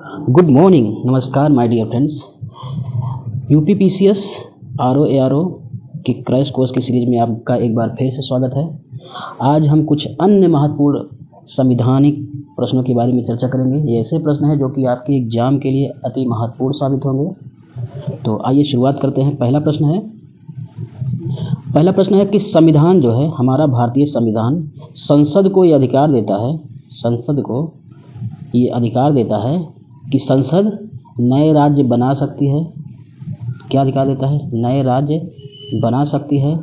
Good morning, नमस्कार my dear friends. UPPCS RO ARO की crash course की series में आपका एक बार फिर से स्वागत है। आज हम कुछ अन्य महत्वपूर्ण संवैधानिक प्रश्नों के बारे में चर्चा करेंगे। ये ऐसे प्रश्न हैं जो कि आपके एग्जाम के लिए अति महत्वपूर्ण साबित होंगे। तो आइए शुरुआत करते हैं। पहला प्रश्न है कि संविधान जो है, हमारा भारतीय संविधान संसद को ये अधिकार देता है कि संसद नए राज्य बना सकती है। क्या अधिकार देता है? नए राज्य बना सकती है।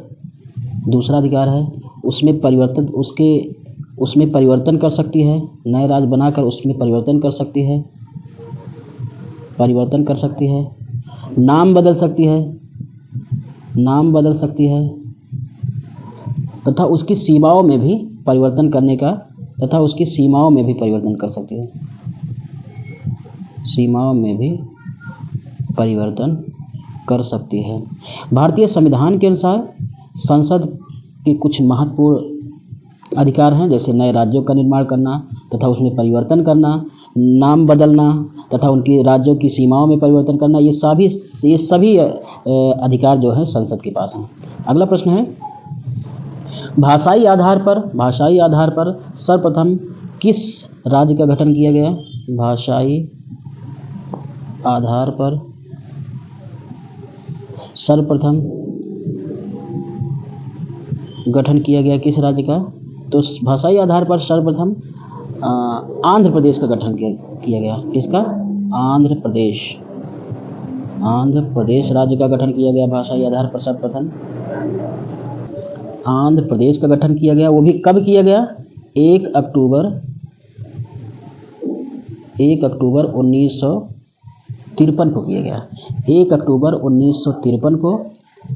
दूसरा अधिकार है उसमें परिवर्तन कर सकती है। नए राज्य बनाकर उसमें परिवर्तन कर सकती है। नाम बदल सकती है तथा उसकी सीमाओं में भी परिवर्तन कर सकती है। भारतीय संविधान के अनुसार संसद के कुछ महत्वपूर्ण अधिकार हैं, जैसे नए राज्यों का निर्माण करना तथा उसमें परिवर्तन करना, नाम बदलना तथा उनके राज्यों की सीमाओं में परिवर्तन करना। ये सभी अधिकार जो हैं संसद के पास हैं। अगला प्रश्न है, भाषाई आधार पर सर्वप्रथम किस राज्य का गठन किया गया? भाषाई आधार पर सर्वप्रथम गठन किया गया किस राज्य का? तो भाषाई आधार पर सर्वप्रथम आंध्र प्रदेश का गठन किया गया। किसका? आंध्र प्रदेश राज्य का गठन किया गया। भाषाई आधार पर सर्वप्रथम आंध्र प्रदेश का गठन किया गया। वो भी कब किया गया? 1 अक्टूबर 1953 को किया गया। 1 अक्टूबर 1953 को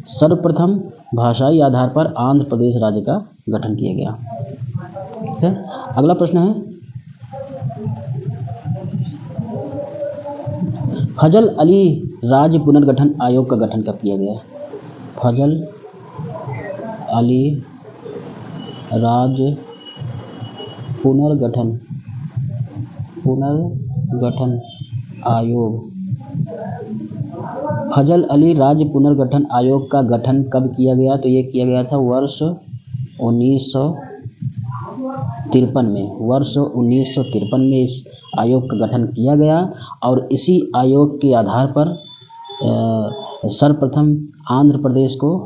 सर्वप्रथम भाषाई आधार पर आंध्र प्रदेश राज्य का गठन किया गया। ठीक है। अगला प्रश्न है, फजल अली राज्य पुनर्गठन आयोग का गठन कब किया गया? फजल अली राज्य पुनर्गठन आयोग। फजल अली राज्य पुनर्गठन आयोग का गठन कब किया गया? तो ये किया गया था वर्ष 1953 में। वर्ष 1953 में इस आयोग का गठन किया गया और इसी आयोग के आधार पर सर्वप्रथम आंध्र प्रदेश को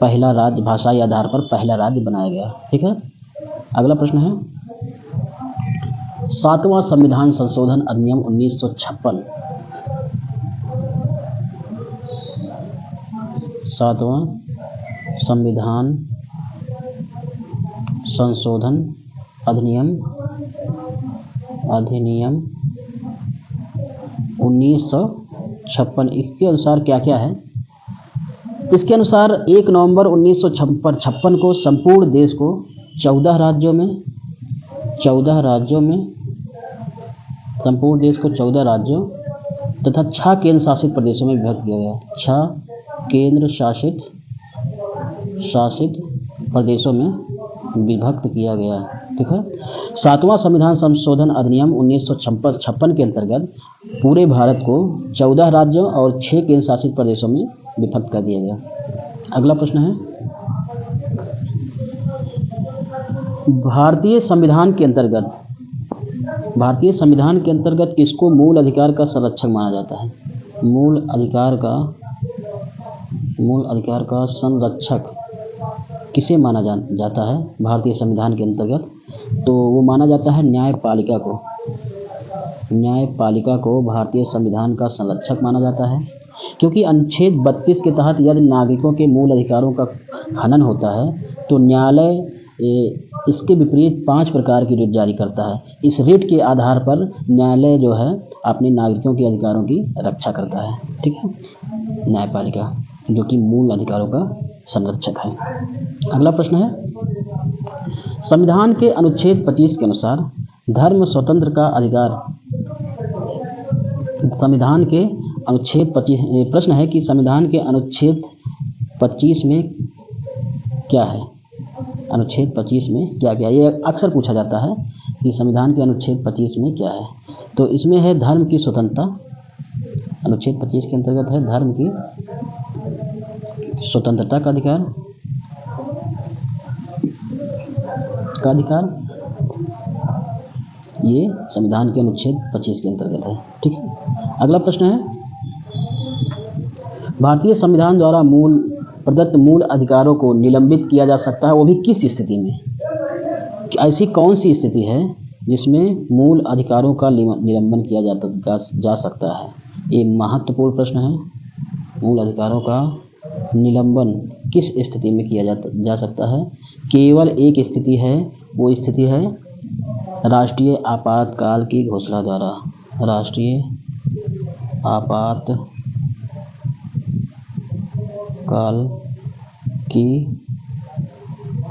पहला राज्य, भाषाई आधार पर पहला राज्य बनाया गया। ठीक है। अगला प्रश्न है, 7वां संविधान संशोधन अधिनियम 1956। 7वां संविधान संशोधन अधिनियम 1956, इसके अनुसार क्या क्या है? इसके अनुसार 1 नवंबर 1956 को संपूर्ण देश को 14 राज्यों में संपूर्ण देश को 14 राज्यों तथा 6 केंद्र शासित प्रदेशों में विभक्त किया गया। 6 केंद्र शासित प्रदेशों में विभक्त किया गया। ठीक है। 7वां संविधान संशोधन अधिनियम 1956 के अंतर्गत पूरे भारत को 14 राज्यों और 6 केंद्र शासित प्रदेशों में विभक्त कर दिया गया। अगला प्रश्न है, भारतीय संविधान के अंतर्गत किसको मूल अधिकार का संरक्षक माना जाता है? मूल अधिकार का संरक्षक किसे माना जाता है भारतीय संविधान के अंतर्गत? तो वो माना जाता है न्यायपालिका को भारतीय संविधान का संरक्षक माना जाता है, क्योंकि अनुच्छेद 32 के तहत यदि नागरिकों के मूल अधिकारों का हनन होता है तो न्यायालय इसके विपरीत 5 प्रकार की रिट जारी करता है। इस रिट के आधार पर न्यायालय जो है अपने नागरिकों के अधिकारों की रक्षा करता है। ठीक है। न्यायपालिका जो कि मूल अधिकारों का संरक्षक है। अगला प्रश्न है, संविधान के अनुच्छेद 25 के अनुसार धर्म स्वतंत्र का अधिकार। संविधान के अनुच्छेद 25 प्रश्न है कि संविधान के अनुच्छेद 25 में क्या है? अनुच्छेद 25 में क्या क्या? ये अक्सर पूछा जाता है कि संविधान के अनुच्छेद 25 में क्या है। तो इसमें है धर्म की स्वतंत्रता, अनुच्छेद 25 के अंतर्गत है धर्म की स्वतंत्रता का अधिकार, ये संविधान के अनुच्छेद 25 के अंतर्गत है। ठीक है। अगला प्रश्न है, भारतीय संविधान द्वारा प्रदत्त मूल अधिकारों को निलंबित किया जा सकता है, वो भी किस स्थिति में? ऐसी कौन सी स्थिति है जिसमें मूल अधिकारों का निलंबन किया जा सकता है? ये महत्वपूर्ण प्रश्न है। मूल अधिकारों का निलंबन किस स्थिति में किया जा सकता है? केवल एक स्थिति है, वो स्थिति है राष्ट्रीय आपातकाल की घोषणा द्वारा। राष्ट्रीय आपातकाल की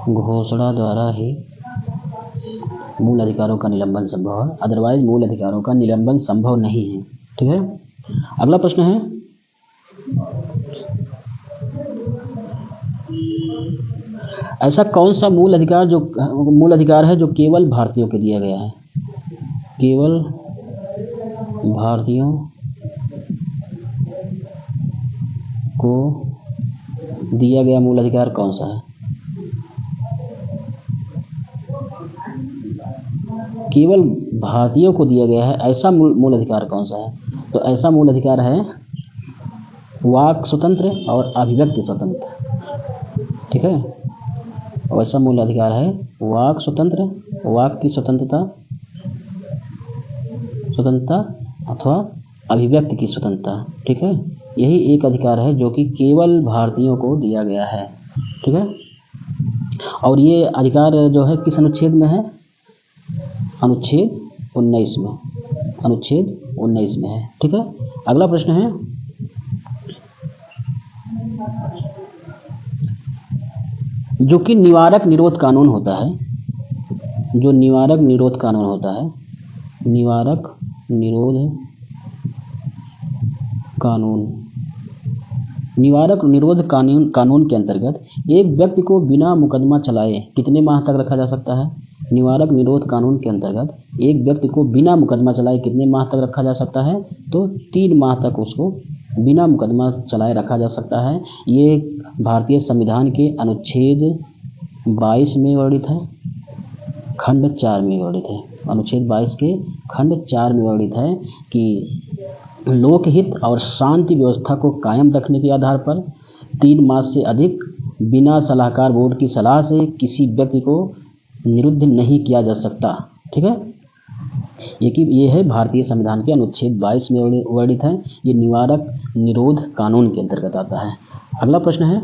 घोषणा द्वारा ही मूल अधिकारों का निलंबन संभव है, अदरवाइज मूल अधिकारों का निलंबन संभव नहीं है। ठीक है। अगला प्रश्न है, ऐसा कौन सा मूल अधिकार है जो केवल भारतीयों को दिया गया है? केवल भारतीयों को दिया गया मूल अधिकार कौन सा है? केवल भारतीयों को दिया गया है ऐसा मूल अधिकार कौन सा है? तो ऐसा मूल अधिकार है वाक स्वतंत्र और अभिव्यक्ति स्वतंत्र। ठीक है। और ऐसा मूल अधिकार है वाक स्वतंत्र, वाक की स्वतंत्रता अथवा अभिव्यक्ति की स्वतंत्रता। ठीक है। यही एक अधिकार है जो कि केवल भारतीयों को दिया गया है। ठीक है। और ये अधिकार जो है किस अनुच्छेद में है? अनुच्छेद 19 में, अनुच्छेद 19 में है। ठीक है। अगला प्रश्न है, जो कि निवारक निरोध कानून होता है, जो निवारक निरोध कानून होता है, निवारक निरोध निरोध कानून के अंतर्गत एक व्यक्ति को बिना मुकदमा चलाए कितने माह तक रखा जा सकता है? निवारक निरोध कानून के अंतर्गत एक व्यक्ति को बिना मुकदमा चलाए कितने माह तक रखा जा सकता है? तो 3 माह तक उसको बिना मुकदमा चलाए रखा जा सकता है। ये भारतीय संविधान के अनुच्छेद 22 में वर्णित है, खंड 4 में वर्णित है। अनुच्छेद 22 के खंड 4 में वर्णित है कि लोकहित और शांति व्यवस्था को कायम रखने के आधार पर 3 मास से अधिक बिना सलाहकार बोर्ड की सलाह से किसी व्यक्ति को निरुद्ध नहीं किया जा सकता। ठीक है। ये है भारतीय संविधान के अनुच्छेद 22 में वर्णित है। ये निवारक निरोध कानून के अंतर्गत आता है। अगला प्रश्न है,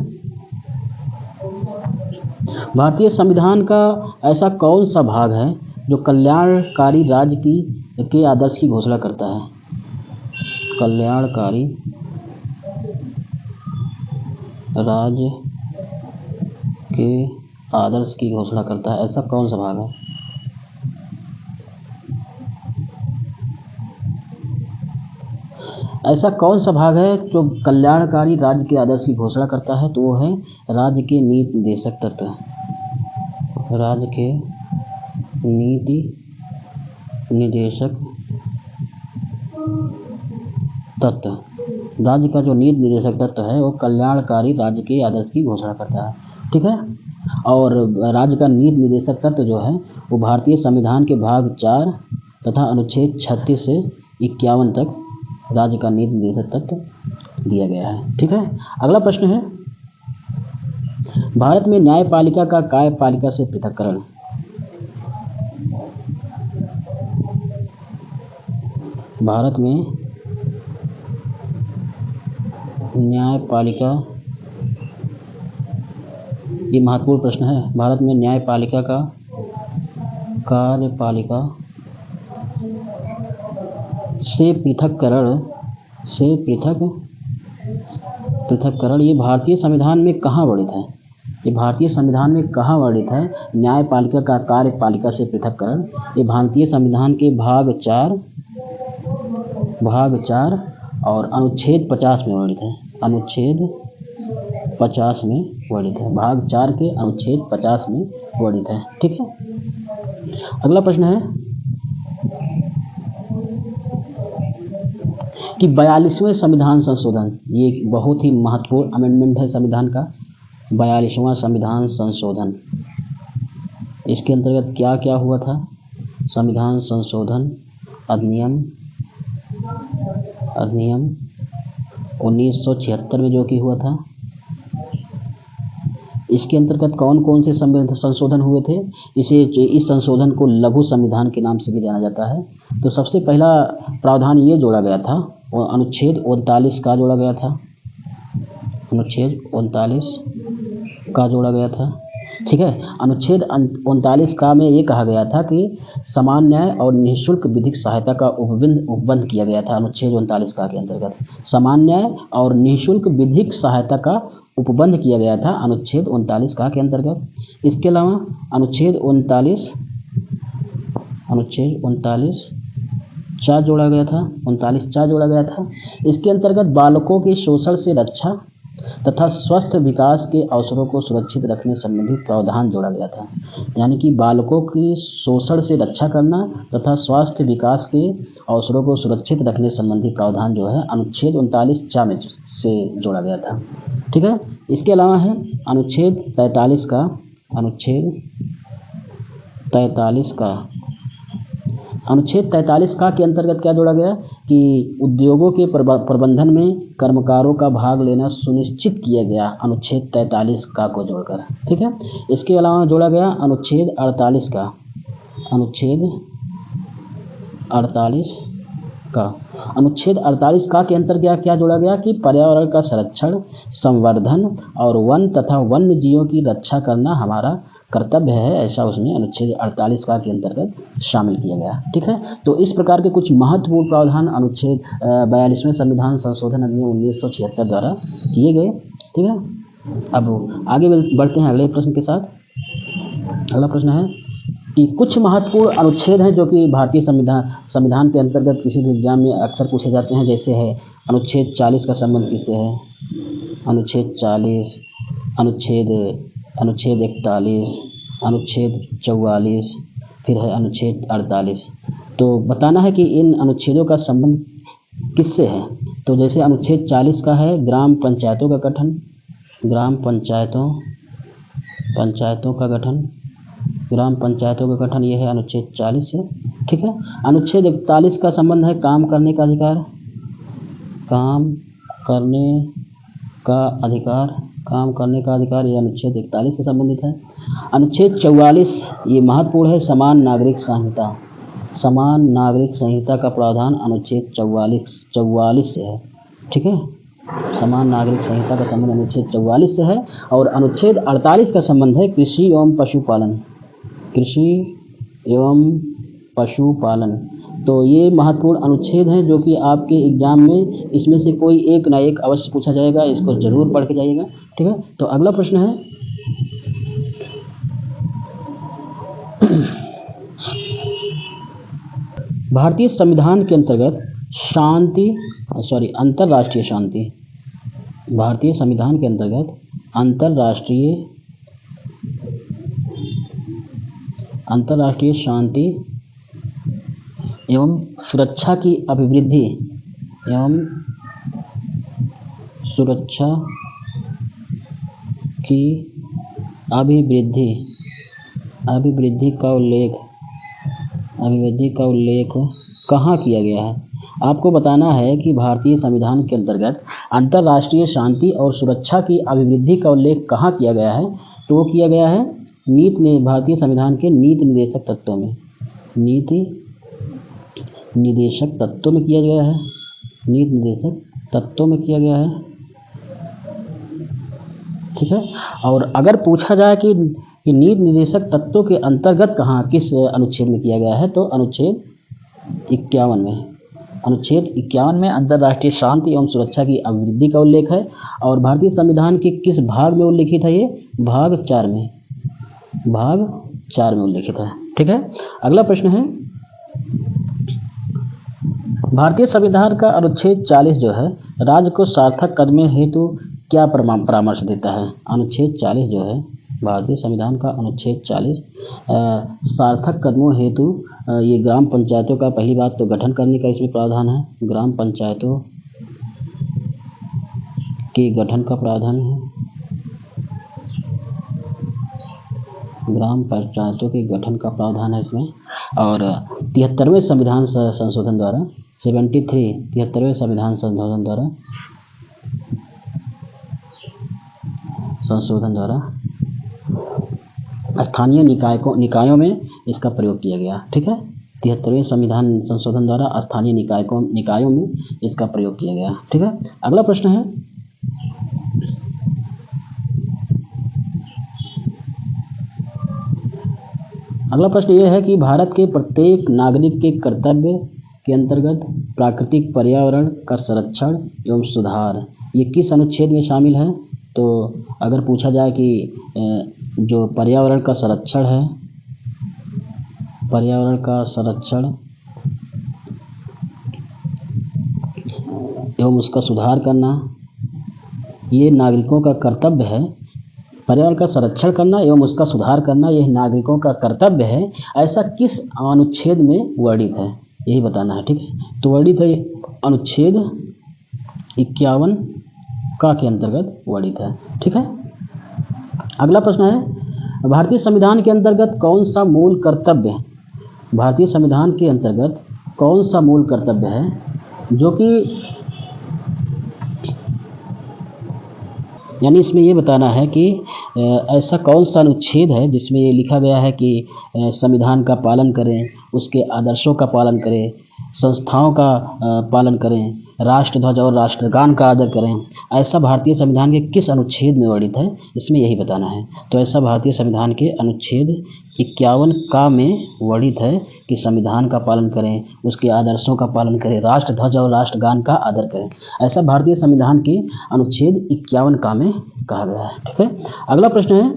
भारतीय संविधान का ऐसा कौन सा भाग है जो कल्याणकारी राज्य के आदर्श की घोषणा करता है? कल्याणकारी राज्य के आदर्श की घोषणा करता है, ऐसा कौन सा भाग है? ऐसा कौन सा भाग है जो कल्याणकारी राज्य के आदर्श की घोषणा करता है? तो वो है राज्य के नीति निर्देशक तत्व। राज्य के नीति निर्देशक तत्व, राज्य का जो नीति निर्देशक तत्व है वो कल्याणकारी राज्य के आदर्श की घोषणा करता है। ठीक है। और राज्य का नीति निर्देशक तत्व जो है वो भारतीय संविधान के भाग 4 तथा अनुच्छेद 36 से 51 तक राज्य का नीति निर्देशक तत्व दिया गया है। ठीक है। अगला प्रश्न है, भारत में न्यायपालिका का कार्यपालिका से पृथक्करण। भारत में न्यायपालिका, ये महत्वपूर्ण प्रश्न है। भारत में न्यायपालिका का कार्यपालिका से पृथक्करण ये भारतीय संविधान में कहाँ वर्णित है? ये भारतीय संविधान में कहाँ वर्णित है? न्यायपालिका का कार्यपालिका से पृथक्करण ये भारतीय संविधान के भाग 4 और अनुच्छेद 50 में वर्णित है। अनुच्छेद 50 में वर्णित है। भाग 4 के अनुच्छेद 50 में वर्णित है। ठीक है। अगला प्रश्न है, कि 42वें संविधान संशोधन, ये एक बहुत ही महत्वपूर्ण अमेंडमेंट है संविधान का, 42वां संविधान संशोधन। इसके अंतर्गत क्या क्या हुआ था? संविधान संशोधन अधिनियम 1976 में जो कि हुआ था, इसके अंतर्गत कौन कौन से संशोधन हुए थे? इस संशोधन को लघु संविधान के नाम से भी जाना जाता है। तो सबसे पहला प्रावधान ये जोड़ा गया था, और अनुच्छेद 39 का जोड़ा गया था, अनुच्छेद 39 का जोड़ा गया था। ठीक है, अनुच्छेद 39 का में ये कहा गया था कि समान न्याय और निःशुल्क विधिक सहायता का उपबंध किया गया था। अनुच्छेद 39 का के अंतर्गत समान न्याय और निःशुल्क विधिक सहायता का उपबंध किया गया था अनुच्छेद 39 का के अंतर्गत। इसके अलावा अनुच्छेद 39 चा जोड़ा गया था, 39 चा जोड़ा गया था। इसके अंतर्गत बालकों के शोषण से रक्षा तथा स्वस्थ विकास के अवसरों को सुरक्षित रखने संबंधी प्रावधान जोड़ा गया था। यानी कि बालकों की शोषण से रक्षा करना तथा स्वास्थ्य विकास के अवसरों को सुरक्षित रखने संबंधी प्रावधान जो है अनुच्छेद 39 चा में से जोड़ा गया था। ठीक है, इसके अलावा है अनुच्छेद 43 का, अनुच्छेद 43 का के अंतर्गत क्या जोड़ा गया कि उद्योगों के प्रबंधन में कर्मकारों का भाग लेना सुनिश्चित किया गया, अनुच्छेद 43 का को जोड़कर। ठीक है, इसके अलावा जोड़ा गया अनुच्छेद 48 का, अनुच्छेद 48 का, अनुच्छेद 48 का के अंतर्गत क्या जोड़ा गया कि पर्यावरण का संरक्षण, संवर्धन और वन तथा वन्य जीवों की रक्षा करना हमारा कर्तव्य है, ऐसा उसमें अनुच्छेद 48 का के अंतर्गत शामिल किया गया। ठीक है, तो इस प्रकार के कुछ महत्वपूर्ण प्रावधान अनुच्छेद 42वें संविधान संशोधन अधिनियम 1976 द्वारा किए गए। ठीक है, अब आगे बढ़ते हैं अगले प्रश्न के साथ। अगला प्रश्न है कि कुछ महत्वपूर्ण अनुच्छेद हैं जो कि भारतीय संविधान के अंतर्गत किसी भी एग्जाम में अक्सर पूछे जाते हैं। जैसे है अनुच्छेद 40 का संबंध किससे है? अनुच्छेद 40, अनुच्छेद 41, अनुच्छेद 44, फिर है अनुच्छेद 48। तो बताना है कि इन अनुच्छेदों का संबंध किससे है। तो जैसे अनुच्छेद 40 का है ग्राम पंचायतों का गठन, ग्राम पंचायतों का गठन, ये है अनुच्छेद 40 से। ठीक है, अनुच्छेद 41 का संबंध है काम करने का अधिकार, काम करने का अधिकार, ये अनुच्छेद 41 से संबंधित है। अनुच्छेद 44 ये महत्वपूर्ण है, समान नागरिक संहिता का प्रावधान अनुच्छेद 44 से है। ठीक है, समान नागरिक संहिता का संबंध अनुच्छेद 44 से है। और अनुच्छेद 48 का संबंध है कृषि एवं पशुपालन। तो ये महत्वपूर्ण अनुच्छेद हैं जो कि आपके एग्जाम में इसमें से कोई एक ना एक अवश्य पूछा जाएगा, इसको जरूर पढ़ के जाइएगा। ठीक है, तो अगला प्रश्न है भारतीय संविधान के अंतर्गत अंतर्राष्ट्रीय शांति, भारतीय संविधान के अंतर्गत अंतर्राष्ट्रीय शांति एवं सुरक्षा की अभिवृद्धि का उल्लेख कहाँ किया गया है? आपको बताना है कि भारतीय संविधान के अंतर्गत अंतर्राष्ट्रीय शांति और सुरक्षा की अभिवृद्धि का उल्लेख कहाँ किया गया है? तो वो किया गया है भारतीय संविधान के नीति निर्देशक तत्वों में, नीति निर्देशक तत्वों में किया गया है, नीति निर्देशक तत्वों में किया गया है। ठीक है, और अगर पूछा जाए कि नीति निर्देशक तत्वों के अंतर्गत कहाँ किस अनुच्छेद में किया गया है, तो अनुच्छेद 51 में, अनुच्छेद 51 में अंतर्राष्ट्रीय शांति एवं सुरक्षा की अभिवृद्धि का उल्लेख है। और भारतीय संविधान के किस भाग में उल्लेखित है? ये भाग 4 में उल्लेखित है। ठीक है, अगला प्रश्न है भारतीय संविधान का अनुच्छेद 40 जो है राज्य को सार्थक कदमों हेतु क्या परामर्श देता है? अनुच्छेद 40 जो है भारतीय संविधान का अनुच्छेद 40 सार्थक कदमों हेतु ये ग्राम पंचायतों का पहली बात तो गठन करने का इसमें प्रावधान है, ग्राम पंचायतों के गठन का प्रावधान है, ग्राम पंचायतों के गठन का प्रावधान है इसमें। और 73वें संविधान संशोधन द्वारा 73वें संविधान संशोधन द्वारा स्थानीय निकायों में इसका प्रयोग किया गया। ठीक है, 73वें संविधान संशोधन द्वारा स्थानीय निकायों में इसका प्रयोग किया गया। ठीक है, अगला प्रश्न है, अगला प्रश्न यह है कि भारत के प्रत्येक नागरिक के कर्तव्य के अंतर्गत प्राकृतिक पर्यावरण का संरक्षण एवं सुधार ये किस अनुच्छेद में शामिल है। तो अगर पूछा जाए कि जो पर्यावरण का संरक्षण है, पर्यावरण का संरक्षण एवं उसका सुधार करना ये नागरिकों का कर्तव्य है। पर्यावरण का संरक्षण करना एवं उसका सुधार करना यह नागरिकों का कर्तव्य है, ऐसा किस अनुच्छेद में वर्णित है, यही बताना है। ठीक है, तो वर्णित है अनुच्छेद 51 का के अंतर्गत वर्णित है। ठीक है, अगला प्रश्न है, भारतीय संविधान के अंतर्गत कौन सा मूल कर्तव्य, भारतीय संविधान के अंतर्गत कौन सा मूल कर्तव्य है जो कि, यानी इसमें ये बताना है कि ऐसा कौन सा अनुच्छेद है जिसमें ये लिखा गया है कि संविधान का पालन करें, उसके आदर्शों का पालन करें, संस्थाओं का पालन करें, राष्ट्रध्वज और राष्ट्रगान का आदर करें। ऐसा भारतीय संविधान के किस अनुच्छेद में वर्णित है, इसमें यही बताना है। तो ऐसा भारतीय संविधान के अनुच्छेद 51 का में वर्णित है कि संविधान का पालन करें, उसके आदर्शों का पालन करें, राष्ट्रध्वज और राष्ट्रगान का आदर करें। ऐसा भारतीय संविधान के अनुच्छेद 51 का में कहा गया है। ठीक है, अगला प्रश्न है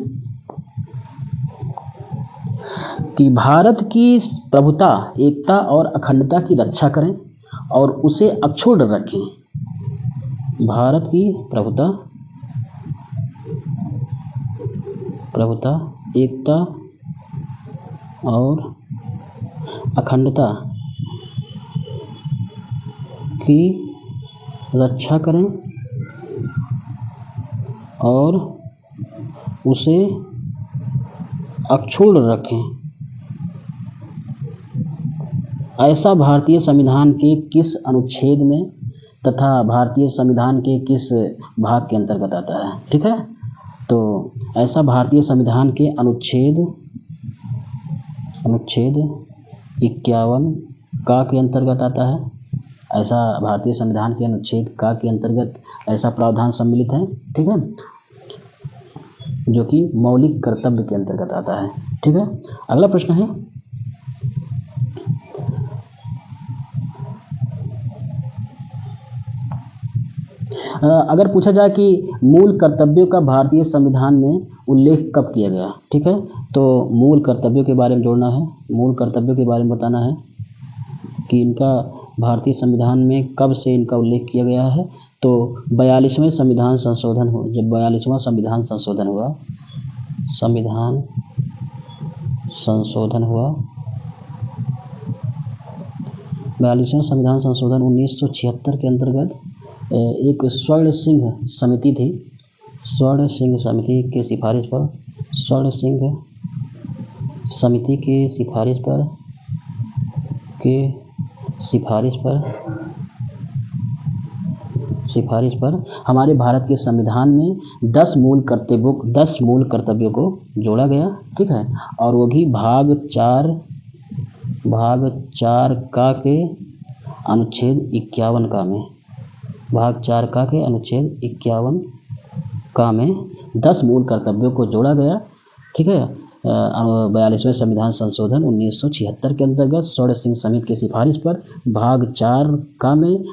कि भारत की प्रभुता, एकता और अखंडता की रक्षा करें और उसे अक्षुण्ण रखें। भारत की प्रभुता, एकता और अखंडता की रक्षा करें और उसे अक्षुण्ण रखें। ऐसा भारतीय संविधान के किस अनुच्छेद में तथा भारतीय संविधान के किस भाग के अंतर्गत आता है। ठीक है, तो ऐसा भारतीय संविधान के अनुच्छेद 51 का के अंतर्गत आता है। ऐसा भारतीय संविधान के अनुच्छेद का के अंतर्गत ऐसा प्रावधान सम्मिलित है। ठीक है, जो कि मौलिक कर्तव्य के अंतर्गत आता है। ठीक है, अगला प्रश्न है, अगर पूछा जाए कि मूल कर्तव्यों का भारतीय संविधान में उल्लेख कब किया गया। ठीक है, तो मूल कर्तव्यों के बारे में जोड़ना है, मूल कर्तव्यों के बारे में बताना है कि इनका भारतीय संविधान में कब से इनका उल्लेख किया गया है। तो 42वें संविधान संशोधन हो, जब 42वां संविधान संशोधन हुआ, 42वां संविधान संशोधन 1976 के अंतर्गत एक स्वर्ण सिंह समिति थी, स्वर्ण सिंह समिति के सिफारिश पर, स्वर्ण सिंह समिति के सिफारिश पर हमारे भारत के संविधान में 10 मूल कर्तव्यों को जोड़ा गया। ठीक है, और वो भी भाग 4 का के अनुच्छेद 51 का में, भाग 4 का के अनुच्छेद 51 का में 10 मूल कर्तव्यों को जोड़ा गया। ठीक है, 42वें संविधान संशोधन 1976 के अंतर्गत स्वर्ण सिंह समिति की सिफारिश पर भाग 4 का में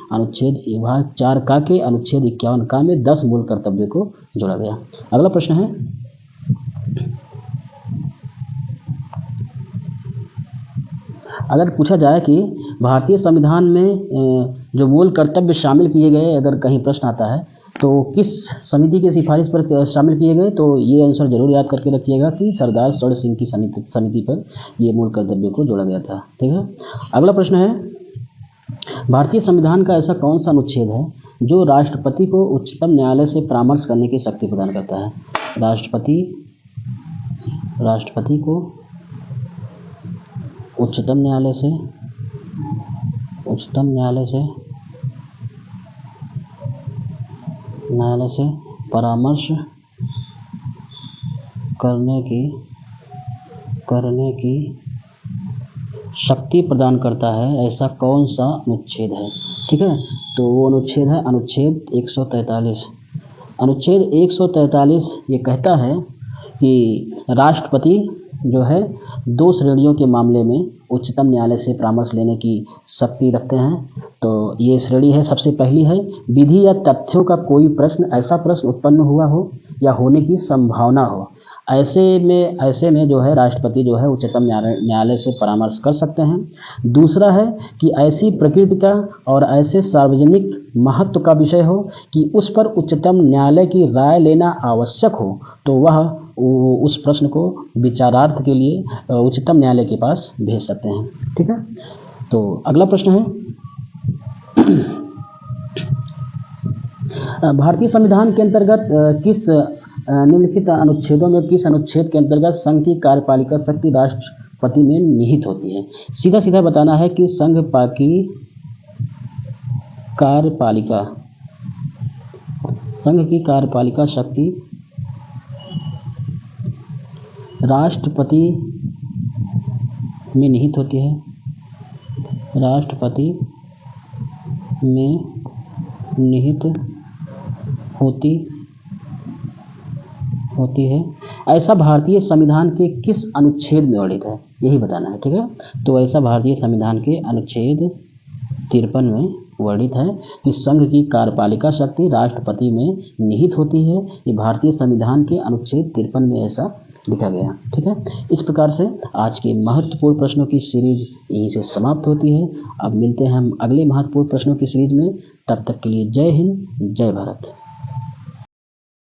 भाग 4 का के अनुच्छेद 51 का में 10 मूल कर्तव्यों को जोड़ा गया। अगला प्रश्न है, अगर पूछा जाए कि भारतीय संविधान में जो मूल कर्तव्य शामिल किए गए, अगर कहीं प्रश्न आता है तो किस समिति की सिफारिश पर शामिल किए गए? तो ये आंसर जरूर याद करके रखिएगा कि सरदार स्वर्ण सिंह की समिति पर ये मूल कर्तव्य को जोड़ा गया था। ठीक है, अगला प्रश्न है, भारतीय संविधान का ऐसा कौन सा अनुच्छेद है जो राष्ट्रपति को उच्चतम न्यायालय से परामर्श करने की शक्ति प्रदान करता है? राष्ट्रपति को उच्चतम न्यायालय से परामर्श करने की शक्ति प्रदान करता है, ऐसा कौन सा अनुच्छेद है? ठीक है, तो वो अनुच्छेद है अनुच्छेद 143। अनुच्छेद 143 ये कहता है कि राष्ट्रपति जो है 2 श्रेणियों के मामले में उच्चतम न्यायालय से परामर्श लेने की शक्ति रखते हैं। तो ये श्रेणी है, सबसे पहली है, विधि या तथ्यों का कोई ऐसा प्रश्न उत्पन्न हुआ हो या होने की संभावना हो, ऐसे में जो है राष्ट्रपति जो है उच्चतम न्यायालय से परामर्श कर सकते हैं। दूसरा है कि ऐसी प्रकृति का और ऐसे सार्वजनिक महत्व का विषय हो कि उस पर उच्चतम न्यायालय की राय लेना आवश्यक हो, तो वह उस प्रश्न को विचारार्थ के लिए उच्चतम न्यायालय के पास भेज सकते हैं। ठीक है, तो अगला प्रश्न है, भारतीय संविधान के अंतर्गत किस निम्नलिखित अनुच्छेदों में किस अनुच्छेद के अंतर्गत संघ की कार्यपालिका शक्ति राष्ट्रपति में निहित होती है? सीधा सीधा बताना है कि संघ की कार्यपालिका शक्ति राष्ट्रपति में निहित होती है, राष्ट्रपति में निहित होती है। ऐसा भारतीय संविधान के किस अनुच्छेद में वर्णित है, यही बताना है। ठीक है, तो ऐसा भारतीय संविधान के अनुच्छेद 53 में वर्णित है कि संघ की कार्यपालिका शक्ति राष्ट्रपति में निहित होती है। ये भारतीय संविधान के अनुच्छेद 53 में ऐसा लिखा गया। ठीक है, इस प्रकार से आज के महत्वपूर्ण प्रश्नों की सीरीज यहीं से समाप्त होती है। अब मिलते हैं हम अगले महत्वपूर्ण प्रश्नों की सीरीज में, तब तक के लिए जय हिंद, जय भारत।